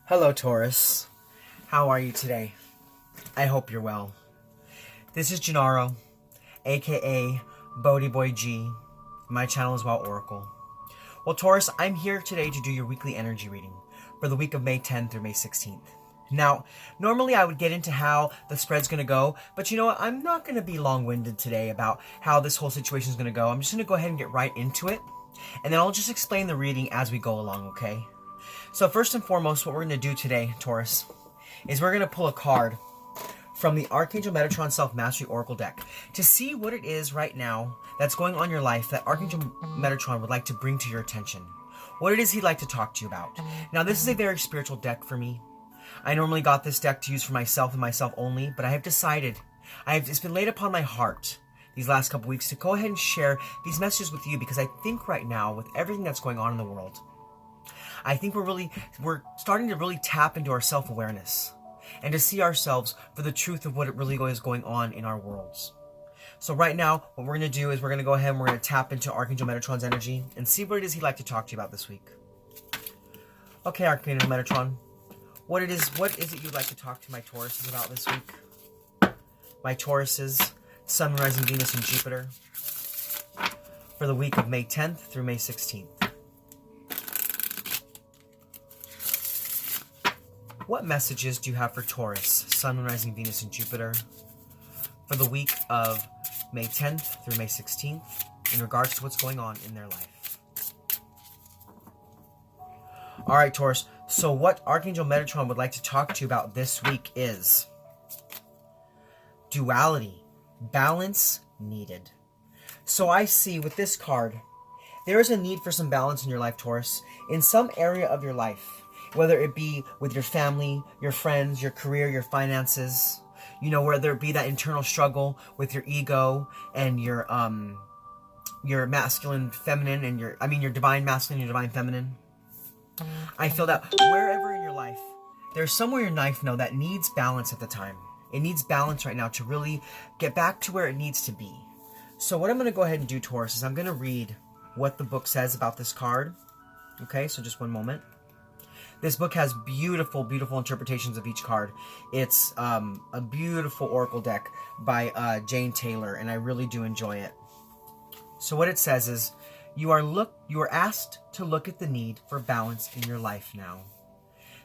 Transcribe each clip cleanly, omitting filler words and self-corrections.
Hello, Taurus. How are you today? I hope you're well. This is Gennaro, aka BhodiBoy G. My channel is Wild Oracle. Well, Taurus, I'm here today to do your weekly energy reading for the week of May 10th through May 16th. Now, normally I would get into how the spread's going to go, but you know what? I'm not going to be long-winded today about how this whole situation is going to go. I'm just going to go ahead and get right into it, and then I'll just explain the reading as we go along, okay? So first and foremost, what we're going to do today, Taurus, is we're going to pull a card from the Archangel Metratron Self-Mastery Oracle deck to see what it is right now that's going on in your life that Archangel Metratron would like to bring to your attention. What it is he'd like to talk to you about. Now, this is a very spiritual deck for me. I normally got this deck to use for myself and myself only, but I have decided, it's been laid upon my heart these last couple weeks to go ahead and share these messages with you, because I think right now, with everything that's going on in the world, I think we're starting to really tap into our self-awareness and to see ourselves for the truth of what it really is going on in our worlds. So right now, what we're going to do is we're going to go ahead and we're going to tap into Archangel Metatron's energy and see what it is he'd like to talk to you about this week. Okay, Archangel Metatron, what is it you'd like to talk to my Tauruses about this week? My Tauruses, Sun, Rising, Venus, and Jupiter, for the week of May 10th through May 16th. What messages do you have for Taurus, Sun, Rising, Venus, and Jupiter for the week of May 10th through May 16th in regards to what's going on in their life? Alright, Taurus, so what Archangel Metatron would like to talk to you about this week is duality, balance needed. So I see with this card, there is a need for some balance in your life, Taurus, in some area of your life. Whether it be with your family, your friends, your career, your finances, you know, whether it be that internal struggle with your ego and your masculine, feminine, and your divine masculine, your divine feminine. I feel that wherever in your life, there's somewhere in your life now that needs balance at the time. It needs balance right now to really get back to where it needs to be. So what I'm going to go ahead and do, Taurus, is I'm going to read what the book says about this card. Okay, so just one moment. This book has beautiful, beautiful interpretations of each card. It's a beautiful oracle deck by Jane Taylor, and I really do enjoy it. So what it says is, you are asked to look at the need for balance in your life now.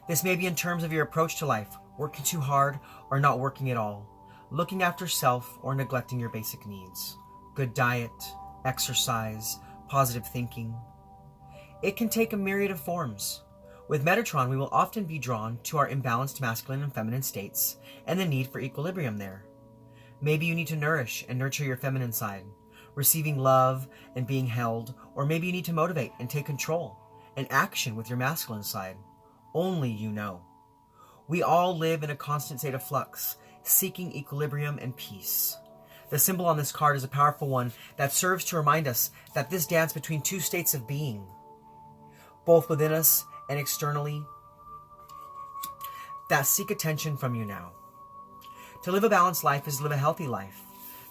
This may be in terms of your approach to life, working too hard or not working at all, looking after self or neglecting your basic needs, good diet, exercise, positive thinking. It can take a myriad of forms. With Metratron, we will often be drawn to our imbalanced masculine and feminine states and the need for equilibrium there. Maybe you need to nourish and nurture your feminine side, receiving love and being held, or maybe you need to motivate and take control and action with your masculine side. Only you know. We all live in a constant state of flux, seeking equilibrium and peace. The symbol on this card is a powerful one that serves to remind us that this dance between two states of being, both within us and externally, that seek attention from you now. To live a balanced life is to live a healthy life.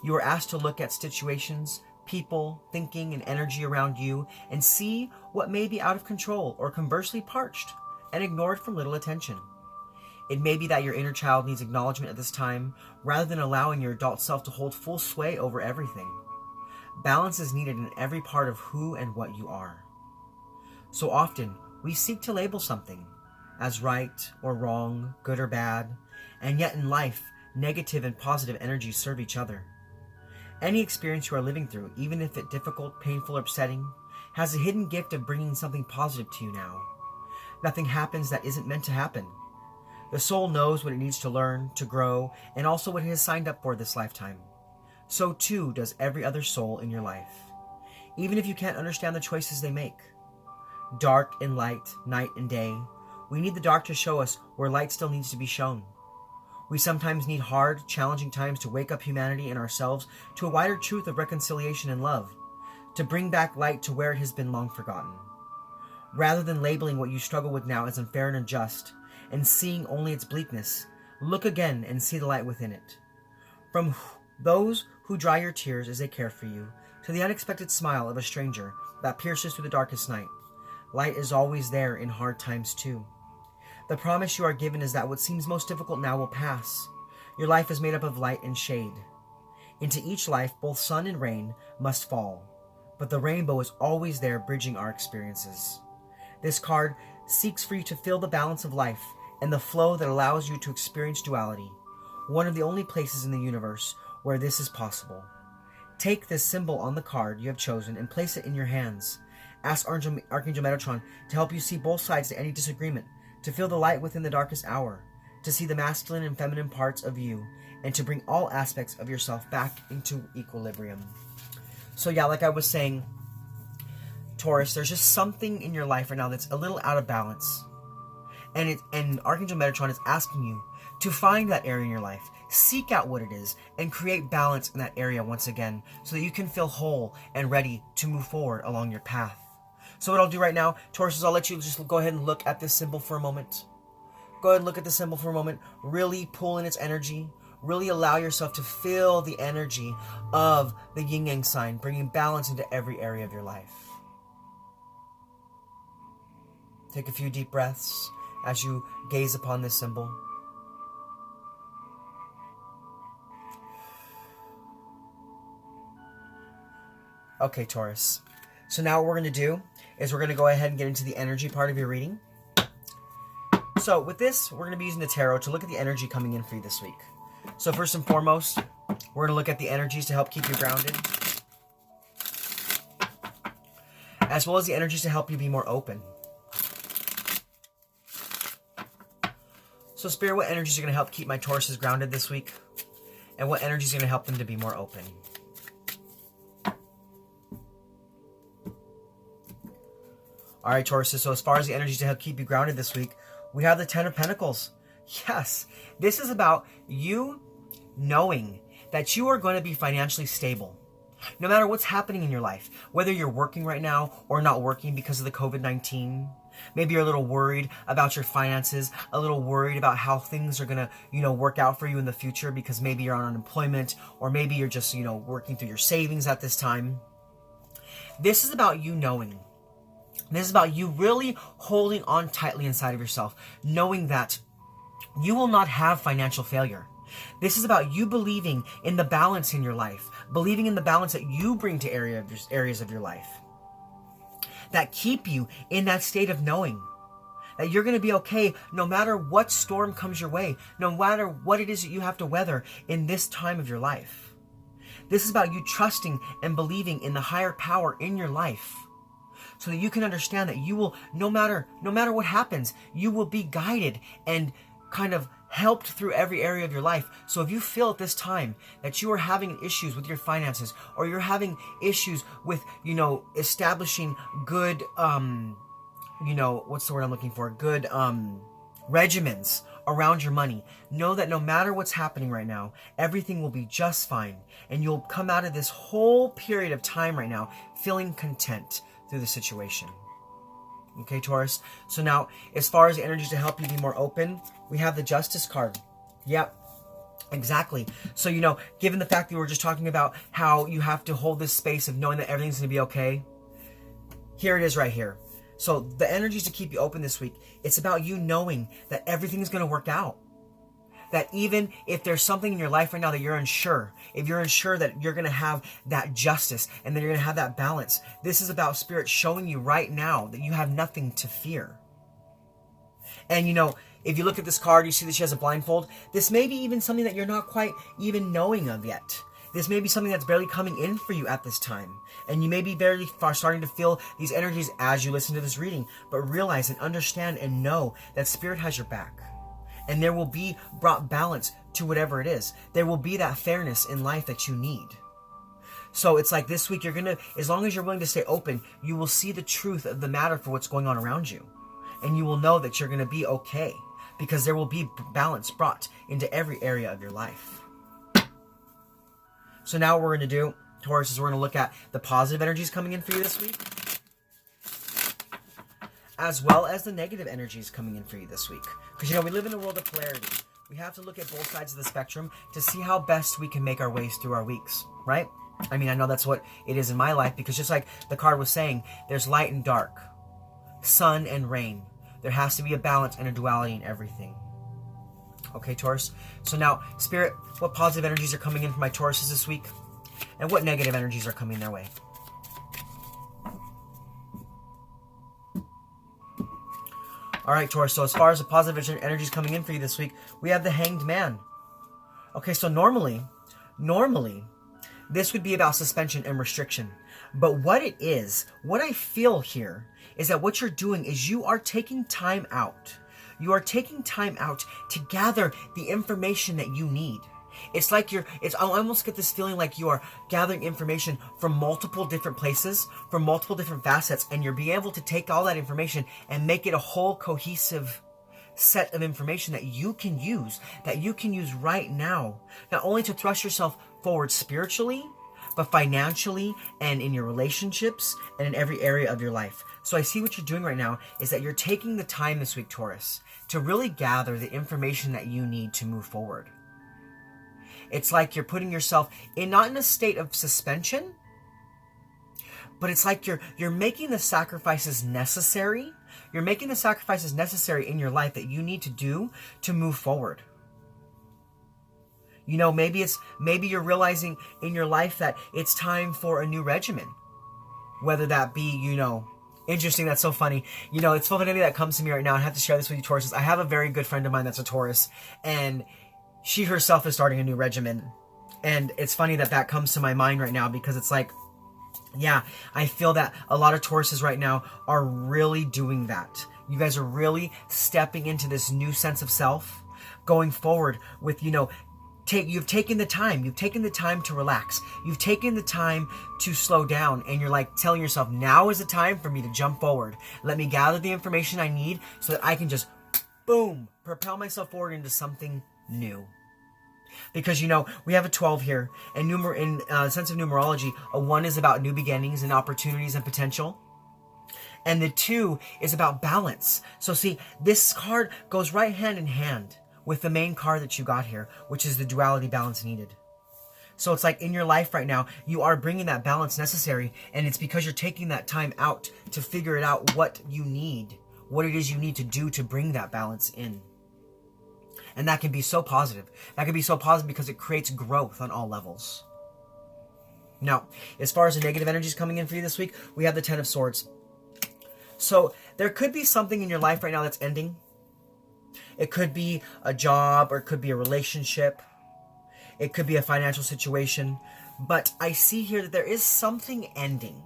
You are asked to look at situations, people, thinking, and energy around you and see what may be out of control or conversely parched and ignored from little attention. It may be that your inner child needs acknowledgement at this time rather than allowing your adult self to hold full sway over everything. Balance is needed in every part of who and what you are. So often, we seek to label something as right or wrong, good or bad, and yet in life, negative and positive energies serve each other. Any experience you are living through, even if it's difficult, painful, or upsetting, has a hidden gift of bringing something positive to you now. Nothing happens that isn't meant to happen. The soul knows what it needs to learn, to grow, and also what it has signed up for this lifetime. So too does every other soul in your life, even if you can't understand the choices they make. Dark and light, night and day. We need the dark to show us where light still needs to be shown. We sometimes need hard, challenging times to wake up humanity and ourselves to a wider truth of reconciliation and love, to bring back light to where it has been long forgotten. Rather than labeling what you struggle with now as unfair and unjust, and seeing only its bleakness, look again and see the light within it. From those who dry your tears as they care for you, to the unexpected smile of a stranger that pierces through the darkest night, light is always there in hard times too. The promise you are given is that what seems most difficult now will pass. Your life is made up of light and shade. Into each life, both sun and rain must fall, but the rainbow is always there bridging our experiences. This card seeks for you to feel the balance of life and the flow that allows you to experience duality, one of the only places in the universe where this is possible. Take this symbol on the card you have chosen and place it in your hands. Ask Archangel Metratron to help you see both sides to any disagreement, to feel the light within the darkest hour, to see the masculine and feminine parts of you, and to bring all aspects of yourself back into equilibrium. So yeah, like I was saying, Taurus, there's just something in your life right now that's a little out of balance. And Archangel Metratron is asking you to find that area in your life, seek out what it is, and create balance in that area once again, so that you can feel whole and ready to move forward along your path. So what I'll do right now, Taurus, is I'll let you just go ahead and look at this symbol for a moment. Go ahead and look at the symbol for a moment. Really pull in its energy. Really allow yourself to feel the energy of the yin-yang sign, bringing balance into every area of your life. Take a few deep breaths as you gaze upon this symbol. Okay, Taurus. So now what we're going to do is we're going to go ahead and get into the energy part of your reading. So with this, we're going to be using the tarot to look at the energy coming in for you this week. So first and foremost, we're going to look at the energies to help keep you grounded, as well as the energies to help you be more open. So Spirit, what energies are going to help keep my Tauruses grounded this week? And what energies are going to help them to be more open? Alright, Tauruses, so as far as the energies to help keep you grounded this week, we have the Ten of Pentacles. Yes, this is about you knowing that you are going to be financially stable. No matter what's happening in your life, whether you're working right now or not working because of the COVID-19, maybe you're a little worried about your finances, a little worried about how things are going to, work out for you in the future because maybe you're on unemployment or maybe you're just, working through your savings at this time. This is about you knowing. This is about you really holding on tightly inside of yourself, knowing that you will not have financial failure. This is about you believing in the balance in your life, believing in the balance that you bring to areas of your life that keep you in that state of knowing that you're going to be okay no matter what storm comes your way, no matter what it is that you have to weather in this time of your life. This is about you trusting and believing in the higher power in your life, so that you can understand that you will, no matter what happens, you will be guided and kind of helped through every area of your life. So if you feel at this time that you are having issues with your finances, or you're having issues with, establishing good, what's the word I'm looking for? Good regimens around your money, know that no matter what's happening right now, everything will be just fine. And you'll come out of this whole period of time right now feeling content through the situation. Okay, Taurus? So now, as far as the energies to help you be more open, we have the Justice card. Yep, exactly. So, given the fact that we were just talking about how you have to hold this space of knowing that everything's going to be okay, here it is right here. So the energies to keep you open this week, it's about you knowing that everything's going to work out. That even if there's something in your life right now that you're unsure, if you're unsure that you're going to have that justice and that you're going to have that balance, this is about Spirit showing you right now that you have nothing to fear. And if you look at this card, you see that she has a blindfold. This may be even something that you're not quite even knowing of yet. This may be something that's barely coming in for you at this time. And you may be barely starting to feel these energies as you listen to this reading. But realize and understand and know that Spirit has your back. And there will be brought balance to whatever it is. There will be that fairness in life that you need. So it's like this week, as long as you're willing to stay open, you will see the truth of the matter for what's going on around you. And you will know that you're going to be okay, because there will be balance brought into every area of your life. So now what we're going to do, Taurus, is we're going to look at the positive energies coming in for you this week, as well as the negative energies coming in for you this week. Because, we live in a world of polarity. We have to look at both sides of the spectrum to see how best we can make our ways through our weeks, right? I know that's what it is in my life, because just like the card was saying, there's light and dark, sun and rain. There has to be a balance and a duality in everything. Okay, Taurus? So now, Spirit, what positive energies are coming in for my Tauruses this week? And what negative energies are coming their way? All right, Taurus, so as far as the positive energies coming in for you this week, we have the Hanged Man. Okay, so normally, this would be about suspension and restriction. But what it is, what I feel here, is that what you're doing is you are taking time out. You are taking time out to gather the information that you need. It's like I almost get this feeling like you are gathering information from multiple different places, from multiple different facets, and you're being able to take all that information and make it a whole cohesive set of information that you can use right now. Not only to thrust yourself forward spiritually, but financially and in your relationships and in every area of your life. So I see what you're doing right now is that you're taking the time this week, Taurus, to really gather the information that you need to move forward. It's like you're putting yourself not in a state of suspension, but it's like you're making the sacrifices necessary. You're making the sacrifices necessary in your life that you need to do to move forward. You know, maybe you're realizing in your life that it's time for a new regimen. Whether that be, interesting, that's so funny. It's so funny that comes to me right now. I have to share this with you, Tauruses. I have a very good friend of mine that's a Taurus, and she herself is starting a new regimen. And it's funny that comes to my mind right now because it's like, yeah, I feel that a lot of Tauruses right now are really doing that. You guys are really stepping into this new sense of self, going forward with, you've taken the time to relax. You've taken the time to slow down, and you're like telling yourself, now is the time for me to jump forward. Let me gather the information I need so that I can just, boom, propel myself forward into something new. Because, we have a 12 here, and in sense of numerology, a 1 is about new beginnings and opportunities and potential. And the 2 is about balance. So see, this card goes right hand in hand with the main card that you got here, which is the duality balance needed. So it's like in your life right now, you are bringing that balance necessary, and it's because you're taking that time out to figure it out what you need, what it is you need to do to bring that balance in. And that can be so positive. That can be so positive because it creates growth on all levels. Now, as far as the negative energies coming in for you this week, we have the 10 of Swords. So there could be something in your life right now that's ending. It could be a job, or it could be a relationship. It could be a financial situation. But I see here that there is something ending.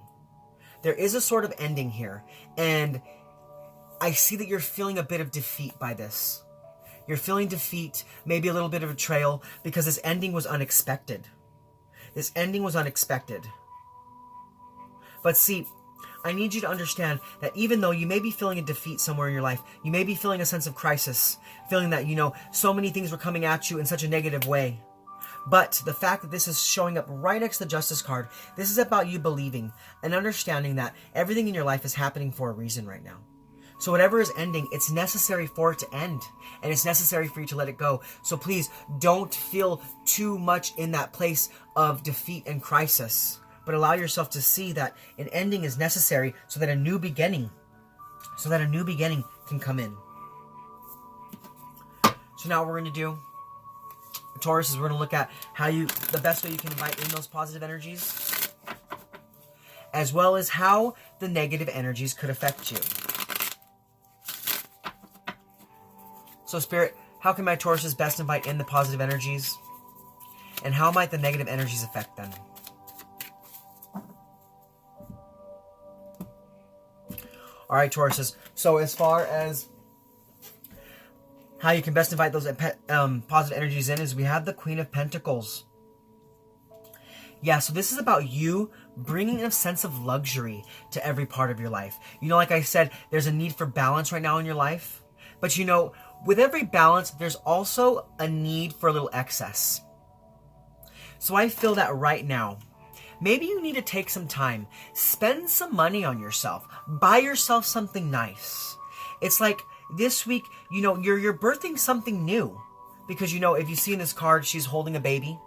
There is a sort of ending here. And I see that you're feeling a bit of defeat by this. You're feeling defeat, maybe a little bit of betrayal, because this ending was unexpected. This ending was unexpected. But see, I need you to understand that even though you may be feeling a defeat somewhere in your life, you may be feeling a sense of crisis, feeling that, so many things were coming at you in such a negative way. But the fact that this is showing up right next to the Justice card, this is about you believing and understanding that everything in your life is happening for a reason right now. So whatever is ending, it's necessary for it to end, and it's necessary for you to let it go. So please don't feel too much in that place of defeat and crisis, but allow yourself to see that an ending is necessary so that a new beginning can come in. So now what we're going to do, Taurus, is we're going to look at the best way you can invite in those positive energies, as well as how the negative energies could affect you. So Spirit, how can my Tauruses best invite in the positive energies? And how might the negative energies affect them? Alright, Tauruses. So as far as how you can best invite those positive energies in is we have the Queen of Pentacles. Yeah, so this is about you bringing a sense of luxury to every part of your life. Like I said, there's a need for balance right now in your life. But with every balance, there's also a need for a little excess. So I feel that right now, maybe you need to take some time, spend some money on yourself, buy yourself something nice. It's like this week, you're birthing something new. Because, if you see in this card, she's holding a baby.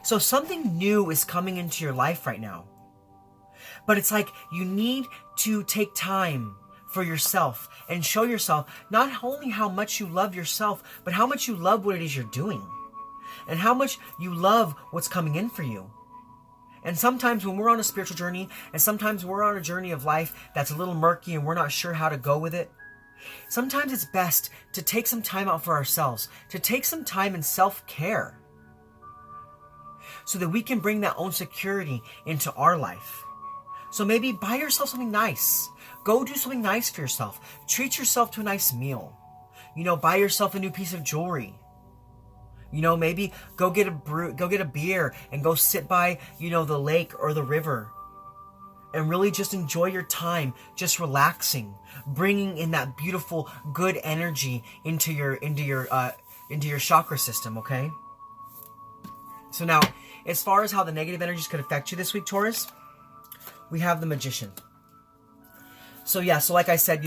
So something new is coming into your life right now. But it's like you need to take time for yourself and show yourself not only how much you love yourself, but how much you love what it is you're doing and how much you love what's coming in for you. And sometimes when we're on a spiritual journey and sometimes we're on a journey of life that's a little murky and we're not sure how to go with it, sometimes it's best to take some time out for ourselves, to take some time in self-care so that we can bring that own security into our life. So maybe buy yourself something nice. Go do something nice for yourself. Treat yourself to a nice meal. Buy yourself a new piece of jewelry. Maybe go get a beer and go sit by, the lake or the river and really just enjoy your time, just relaxing, bringing in that beautiful, good energy into your chakra system, okay? So now, as far as how the negative energies could affect you this week, Taurus, we have the Magician. So like I said,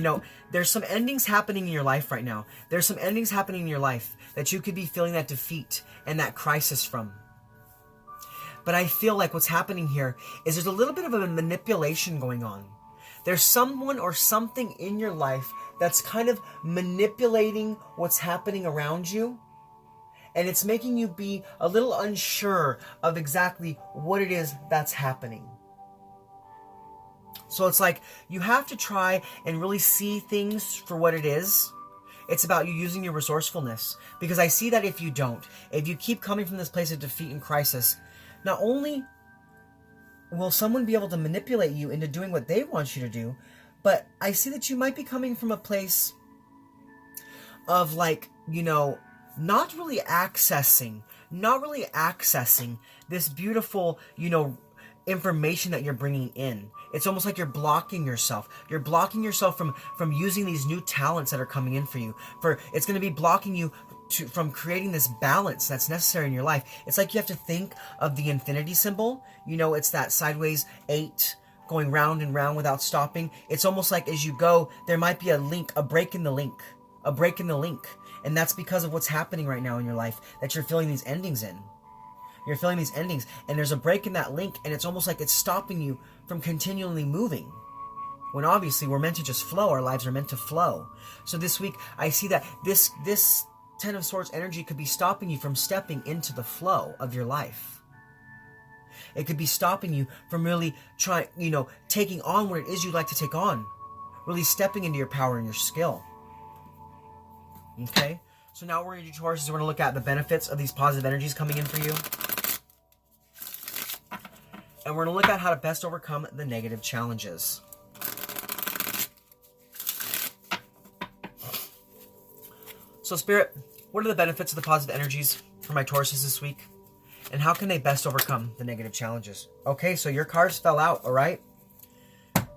there's some endings happening in your life right now. There's some endings happening in your life that you could be feeling that defeat and that crisis from. But I feel like what's happening here is there's a little bit of a manipulation going on. There's someone or something in your life that's kind of manipulating what's happening around you. And it's making you be a little unsure of exactly what it is that's happening. So it's like you have to try and really see things for what it is. It's about you using your resourcefulness. Because I see that if you don't, if you keep coming from this place of defeat and crisis, not only will someone be able to manipulate you into doing what they want you to do, but I see that you might be coming from a place of not really accessing this beautiful, information that you're bringing in. It's almost like you're blocking yourself. You're blocking yourself from using these new talents that are coming in for you. It's going to be blocking you from creating this balance that's necessary in your life. It's like you have to think of the infinity symbol. It's that sideways 8 going round and round without stopping. It's almost like as you go, there might be a break in the link. And that's because of what's happening right now in your life that you're feeling these endings in. You're feeling these endings, and there's a break in that link, and it's almost like it's stopping you from continually moving. When obviously we're meant to just flow, our lives are meant to flow. So this week, I see that this Ten of Swords energy could be stopping you from stepping into the flow of your life. It could be stopping you from really trying, taking on what it is you'd like to take on. Really stepping into your power and your skill. Okay? So now what we're going to do, Taurus, is we're going to look at the benefits of these positive energies coming in for you. And we're going to look at how to best overcome the negative challenges. So Spirit, what are the benefits of the positive energies for my Tauruses this week? And how can they best overcome the negative challenges? Okay, so your cards fell out, all right?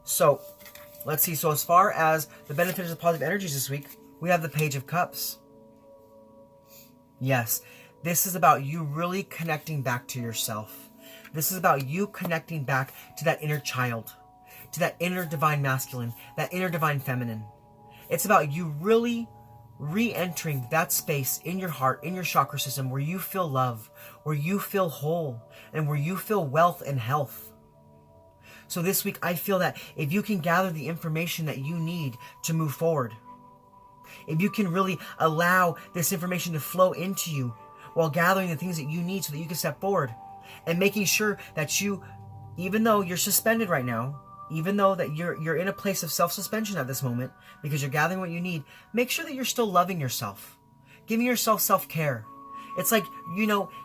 So, let's see. So as far as the benefits of positive energies this week, we have the Page of Cups. Yes, this is about you really connecting back to yourself. This is about you connecting back to that inner child, to that inner divine masculine, that inner divine feminine. It's about you really re-entering that space in your heart, in your chakra system, where you feel love, where you feel whole, and where you feel wealth and health. So this week, I feel that if you can gather the information that you need to move forward, if you can really allow this information to flow into you while gathering the things that you need so that you can step forward, and making sure that you, even though you're suspended right now, even though that you're in a place of self-suspension at this moment because you're gathering what you need, make sure that you're still loving yourself, giving yourself self-care. It's like,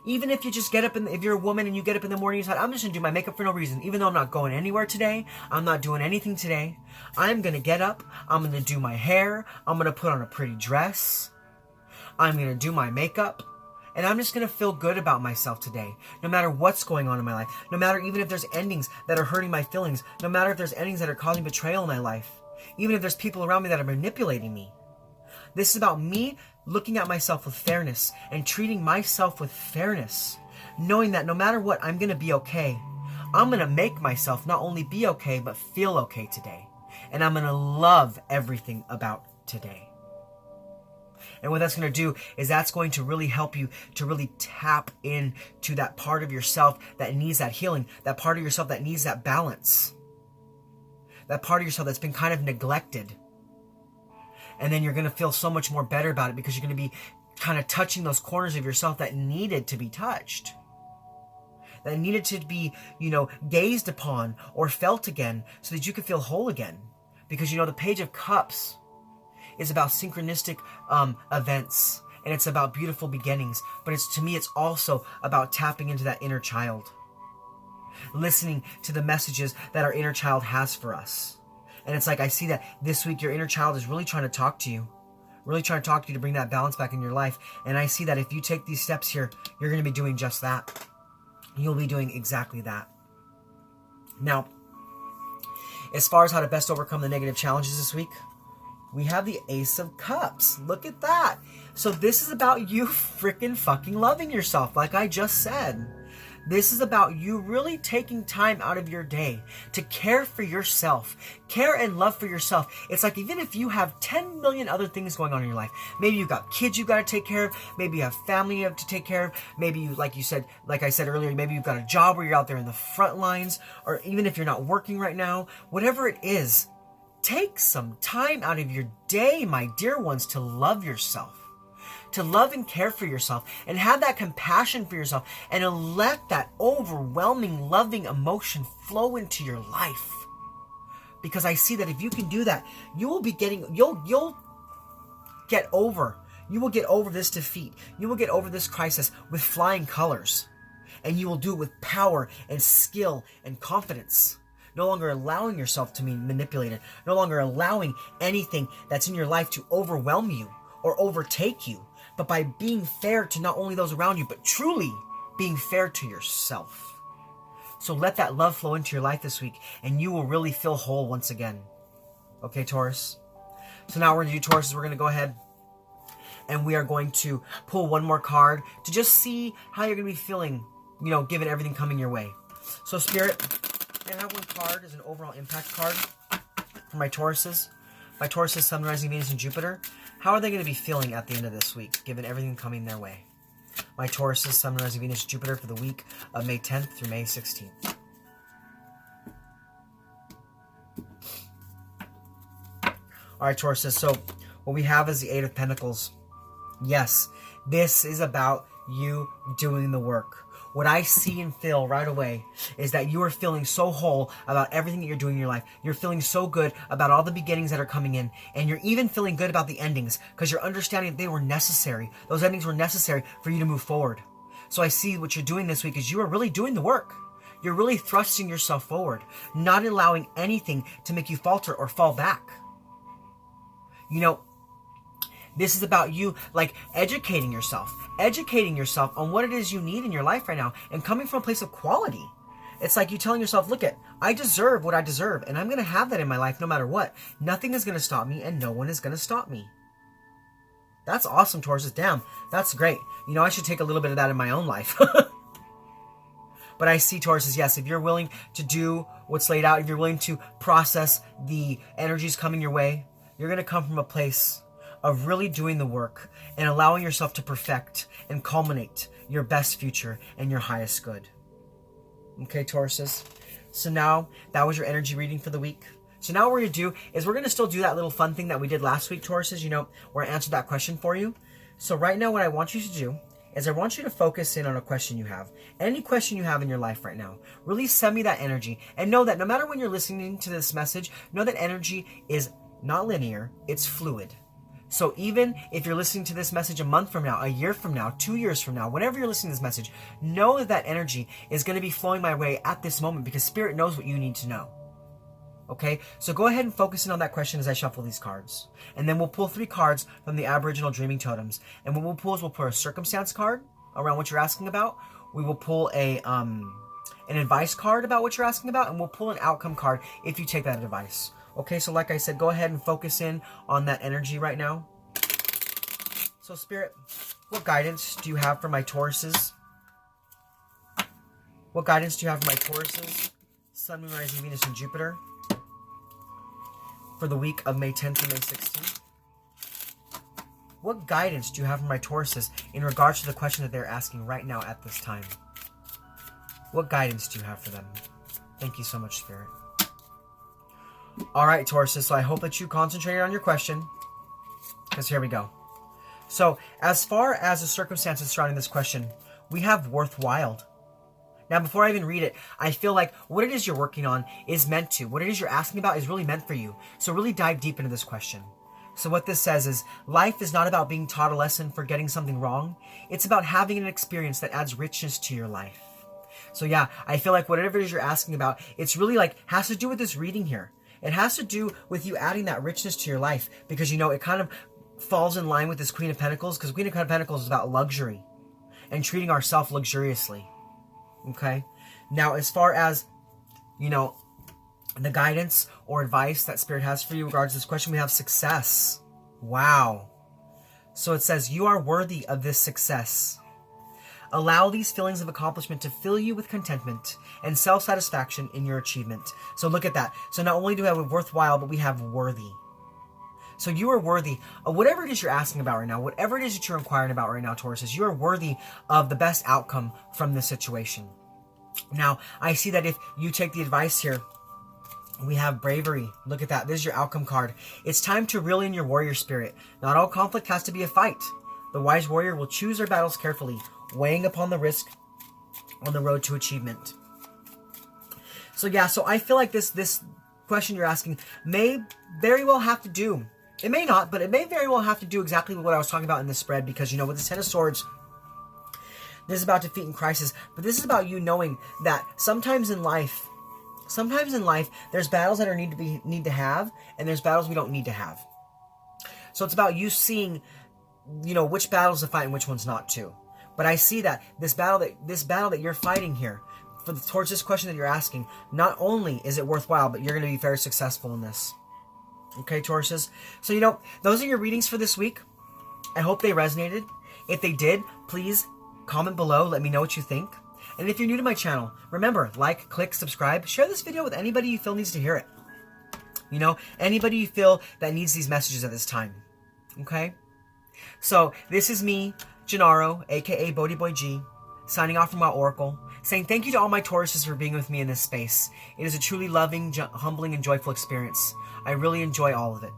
even if you just get up, if you're a woman and you get up in the morning, you decide, I'm just going to do my makeup for no reason. Even though I'm not going anywhere today, I'm not doing anything today, I'm going to get up, I'm going to do my hair, I'm going to put on a pretty dress, I'm going to do my makeup, and I'm just going to feel good about myself today, no matter what's going on in my life, no matter even if there's endings that are hurting my feelings, no matter if there's endings that are causing betrayal in my life, even if there's people around me that are manipulating me. This is about me looking at myself with fairness and treating myself with fairness, knowing that no matter what, I'm going to be okay. I'm going to make myself not only be okay, but feel okay today. And I'm going to love everything about today. And what that's going to do is that's going to really help you to really tap into that part of yourself that needs that healing, that part of yourself that needs that balance, that part of yourself that's been kind of neglected And then you're going to feel so much more better about it because you're going to be kind of touching those corners of yourself that needed to be touched. That needed to be, gazed upon or felt again so that you could feel whole again. Because, the Page of Cups is about synchronistic events. And it's about beautiful beginnings. But to me, it's also about tapping into that inner child. Listening to the messages that our inner child has for us. And it's like I see that this week your inner child is really trying to talk to you. Really trying to talk to you to bring that balance back in your life. And I see that if you take these steps here, you're going to be doing just that. You'll be doing exactly that. Now, as far as how to best overcome the negative challenges this week, we have the Ace of Cups. Look at that. So this is about you freaking fucking loving yourself, like I just said. This is about you really taking time out of your day to care for yourself. Care and love for yourself. It's like even if you have 10 million other things going on in your life, maybe you've got kids you've got to take care of, maybe you have family you have to take care of, maybe you, like I said earlier, maybe you've got a job where you're out there in the front lines, or even if you're not working right now, whatever it is, take some time out of your day, my dear ones, to love yourself. To love and care for yourself and have that compassion for yourself and let that overwhelming loving emotion flow into your life. Because I see that if you can do that, you will get over this defeat. You will get over this crisis with flying colors. And you will do it with power and skill and confidence. No longer allowing yourself to be manipulated. No longer allowing anything that's in your life to overwhelm you or overtake you. But by being fair to not only those around you, but truly being fair to yourself. So let that love flow into your life this week, and you will really feel whole once again. Okay, Taurus? So now we're going to do Taurus. We're going to go ahead, and we are going to pull one more card to just see how you're going to be feeling, given everything coming your way. So, Spirit, I have one card as an overall impact card for my Tauruses. My Tauruses, Sun, Rising, Venus, and Jupiter. How are they going to be feeling at the end of this week, given everything coming their way? My Tauruses, Sun, Rising, Venus, Jupiter for the week of May 10th through May 16th. All right, Tauruses. So what we have is the Eight of Pentacles. Yes, this is about you doing the work. What I see and feel right away is that you are feeling so whole about everything that you're doing in your life. You're feeling so good about all the beginnings that are coming in. And you're even feeling good about the endings because you're understanding that they were necessary. Those endings were necessary for you to move forward. So I see what you're doing this week is you are really doing the work. You're really thrusting yourself forward, not allowing anything to make you falter or fall back. This is about you, educating yourself on what it is you need in your life right now and coming from a place of quality. It's like you telling yourself, look, I deserve what I deserve, and I'm going to have that in my life no matter what. Nothing is going to stop me, and no one is going to stop me. That's awesome, Taurus. Damn, that's great. I should take a little bit of that in my own life. But I see, Taurus, yes, if you're willing to do what's laid out, if you're willing to process the energies coming your way, you're going to come from a place of really doing the work and allowing yourself to perfect and culminate your best future and your highest good. Okay, Tauruses? So now, that was your energy reading for the week. So now what we're going to do is we're going to still do that little fun thing that we did last week, Tauruses, where I answered that question for you. So right now what I want you to do is I want you to focus in on a question you have. Any question you have in your life right now. Really send me that energy. And know that no matter when you're listening to this message, know that energy is not linear, it's fluid. So even if you're listening to this message a month from now, a year from now, 2 years from now, whenever you're listening to this message, know that energy is going to be flowing my way at this moment because Spirit knows what you need to know. Okay? So go ahead and focus in on that question as I shuffle these cards. And then we'll pull 3 cards from the Aboriginal Dreaming Totems. And what we'll pull is we'll pull a circumstance card around what you're asking about. We will pull an advice card about what you're asking about. And we'll pull an outcome card if you take that advice. Okay, so like I said, go ahead and focus in on that energy right now. So Spirit, what guidance do you have for my Tauruses? What guidance do you have for my Tauruses? Sun, Moon, Rising, Venus, and Jupiter for the week of May 10th through May 16th. What guidance do you have for my Tauruses in regards to the question that they're asking right now at this time? What guidance do you have for them? Thank you so much, Spirit. Alright, Tauruses, so I hope that you concentrated on your question. Because here we go. So, as far as the circumstances surrounding this question, we have worthwhile. Now, before I even read it, I feel like what it is you're working on is meant to. What it is you're asking about is really meant for you. So really dive deep into this question. So what this says is, life is not about being taught a lesson for getting something wrong. It's about having an experience that adds richness to your life. So yeah, I feel like whatever it is you're asking about, it's really like, has to do with this reading here. It has to do with you adding that richness to your life. Because, you know, it kind of falls in line with this Queen of Pentacles. Because Queen of Pentacles is about luxury. And treating ourselves luxuriously. Okay, now as far as, you know, the guidance or advice that Spirit has for you in regards to this question, we have success. Wow. So it says, you are worthy of this success. Allow these feelings of accomplishment to fill you with contentment and self-satisfaction in your achievement. So look at that. So not only do we have worthwhile, but we have worthy. So you are worthy of whatever it is you're asking about right now, whatever it is that you're inquiring about right now, Tauruses, you are worthy of the best outcome from this situation. Now, I see that if you take the advice here, we have bravery. Look at that. This is your outcome card. It's time to reel in your warrior spirit. Not all conflict has to be a fight. The wise warrior will choose their battles carefully, weighing upon the risk on the road to achievement. So yeah, so I feel like this question you're asking may very well have to do, it may not, but it may very well have to do exactly what I was talking about in this spread, because, you know, with the Ten of Swords, this is about defeat and crisis, but this is about you knowing that sometimes in life, there's battles that need to have, and there's battles we don't need to have. So it's about you seeing, you know, which battles to fight and which ones not to. But I see that this battle that you're fighting here, towards this question that you're asking, not only is it worthwhile, but you're going to be very successful in this. Okay, Tauruses? So, you know, those are your readings for this week. I hope they resonated. If they did, please comment below. Let me know what you think. And if you're new to my channel, remember, like, click, subscribe. Share this video with anybody you feel needs to hear it. You know, anybody you feel that needs these messages at this time. Okay? So, this is me, Gennaro, a.k.a. BhodiBoy G, signing off from our Oracle, saying thank you to all my Tauruses for being with me in this space. It is a truly loving, humbling, and joyful experience. I really enjoy all of it.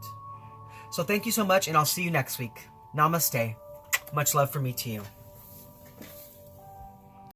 So thank you so much, and I'll see you next week. Namaste. Much love from me to you.